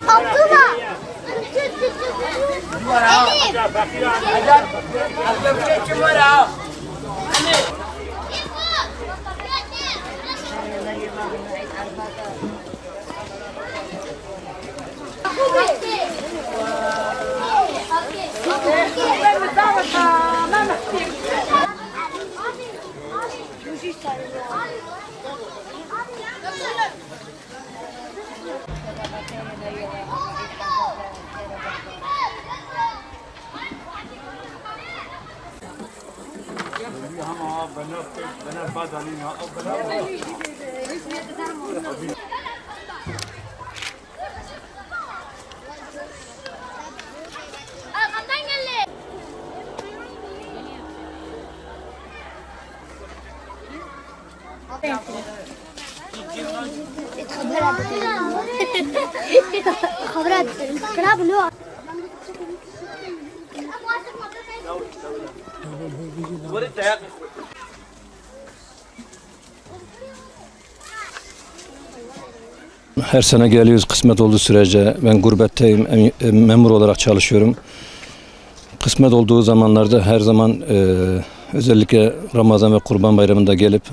Abdullah. Her sene geliyoruz kısmet olduğu sürece. Ben gurbetteyim, memur olarak çalışıyorum. Kısmet olduğu zamanlarda her zaman özellikle Ramazan ve Kurban Bayramı'nda gelip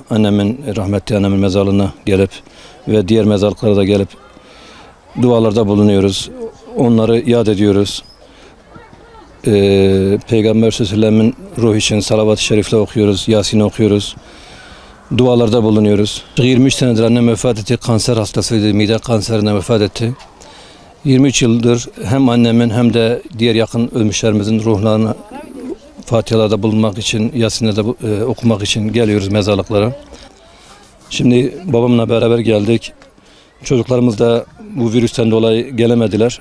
rahmetli annemin mezarlığına gelip ve diğer mezarlıklara da gelip dualarda bulunuyoruz. Onları yad ediyoruz. Peygamber Aleyhisselam'ın ruhu için salavat-ı şerifle okuyoruz, Yasin'i okuyoruz. Dualarda bulunuyoruz. 23 senedir annem vefat etti. Kanser hastasıydı. Mide kanserine vefat etti. 23 yıldır hem annemin hem de diğer yakın ölmüşlerimizin ruhlarına fatihalarda bulunmak için, Yasin'de de okumak için geliyoruz mezarlıklara. Şimdi babamla beraber geldik. Çocuklarımız da bu virüsten dolayı gelemediler.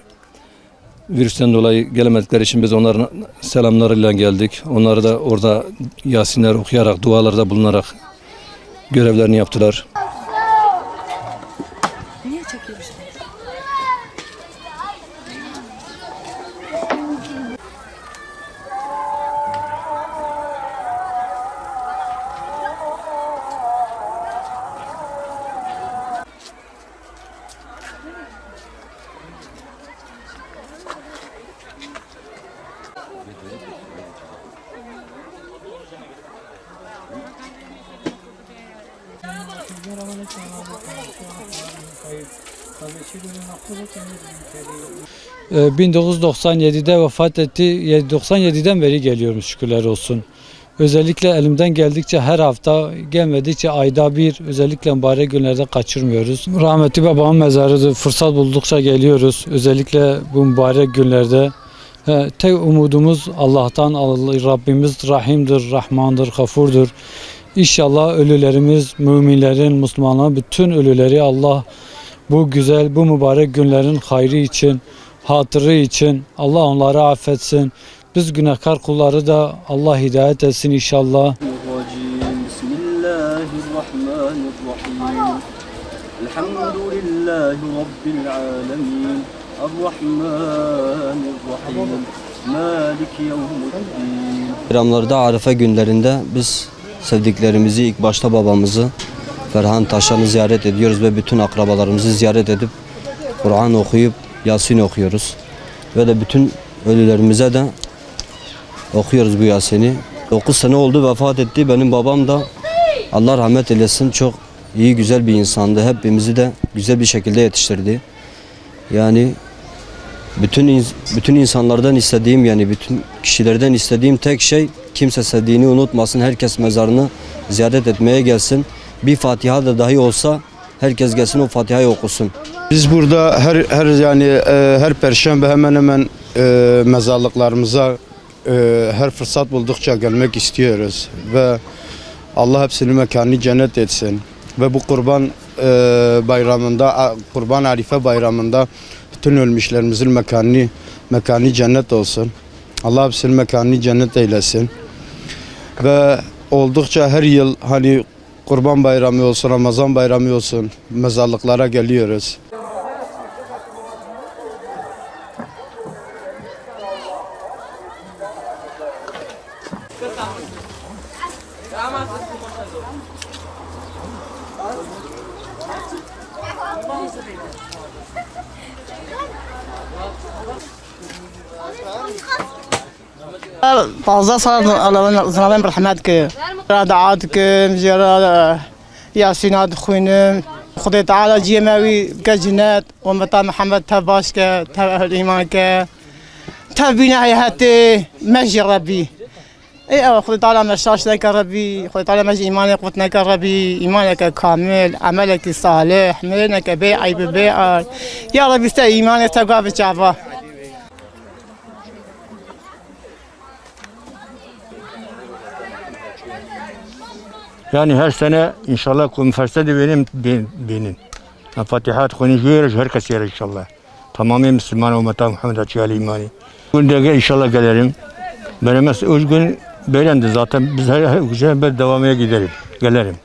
Virüsten dolayı gelemedikleri için biz onların selamlarıyla geldik. Onları da orada Yasinler okuyarak, dualarda bulunarak görevlerini yaptılar. Niye çekiyorsun? Ee, 1997'de vefat etti. 97'den beri geliyoruz şükürler olsun. Özellikle elimden geldikçe her hafta gelmedikçe ayda bir özellikle mübarek günlerde kaçırmıyoruz. Rahmetli babamın mezarıdır. Fırsat buldukça geliyoruz. Özellikle bu mübarek günlerde. Tek umudumuz Allah'tan. Rabbimiz Rahim'dir, Rahman'dır, Gafur'dur. İnşallah ölülerimiz, müminlerin, Müslümanların bütün ölüleri Allah bu güzel, bu mübarek günlerin hayrı için, hatırı için Allah onları affetsin. Biz günahkar kulları da Allah hidayet etsin inşallah. Bismillahirrahmanirrahim. Elhamdülillahi Rabbil alemin. Errahmanirrahim. Maliki yevmuddin. Bayramlarda, Arefe günlerinde biz sevdiklerimizi, ilk başta babamızı, Ferhan Taşan'ı ziyaret ediyoruz ve bütün akrabalarımızı ziyaret edip Kur'an okuyup Yasin okuyoruz. Ve de bütün ölülerimize de okuyoruz bu Yasin'i. 9 sene oldu vefat etti. Benim babam da Allah rahmet eylesin çok iyi, güzel bir insandı. Hepimizi de güzel bir şekilde yetiştirdi. Yani bütün insanlardan istediğim, yani bütün kişilerden istediğim tek şey, kimse sevdiğini unutmasın. Herkes mezarını ziyaret etmeye gelsin. Bir Fatiha da dahi olsa herkes gelsin o Fatiha'yı okusun. Biz burada her perşembe hemen hemen mezarlıklarımıza her fırsat buldukça gelmek istiyoruz ve Allah hepsinin mekanını cennet etsin. Ve bu Kurban bayramında, Kurban Arife bayramında bütün ölmüşlerimizin mekanı cennet olsun. Allah hepsinin mekanını cennet eylesin. Ve oldukça her yıl hani Kurban Bayramı olsun, Ramazan Bayramı olsun mezarlıklara geliyoruz. 12 سال زنابم برحمت که دعات که مجرد یاسینات خوینم خدا تعالی جیموی جنت و متا محمد تباش که تبع ایمان که تبینا حیاتی مجر ربی ای خدا تعالی مشاش لك ربي خدا تعالی مج ایمان قوتنا ربي ایمانك کامل عملك صالح منك بيع ببيع يا ربي است ایمان تقوا بچوا Yani her sene inşallah konfersede benim. Fatihat konuşuyoruz herkes yer inşallah. Tamamen Müslüman ümmeti Muhammed Açıyalı imani. Günde inşallah gelirim. Benim o gün böylendi zaten biz her gün ben devamaya giderim. Gelirim.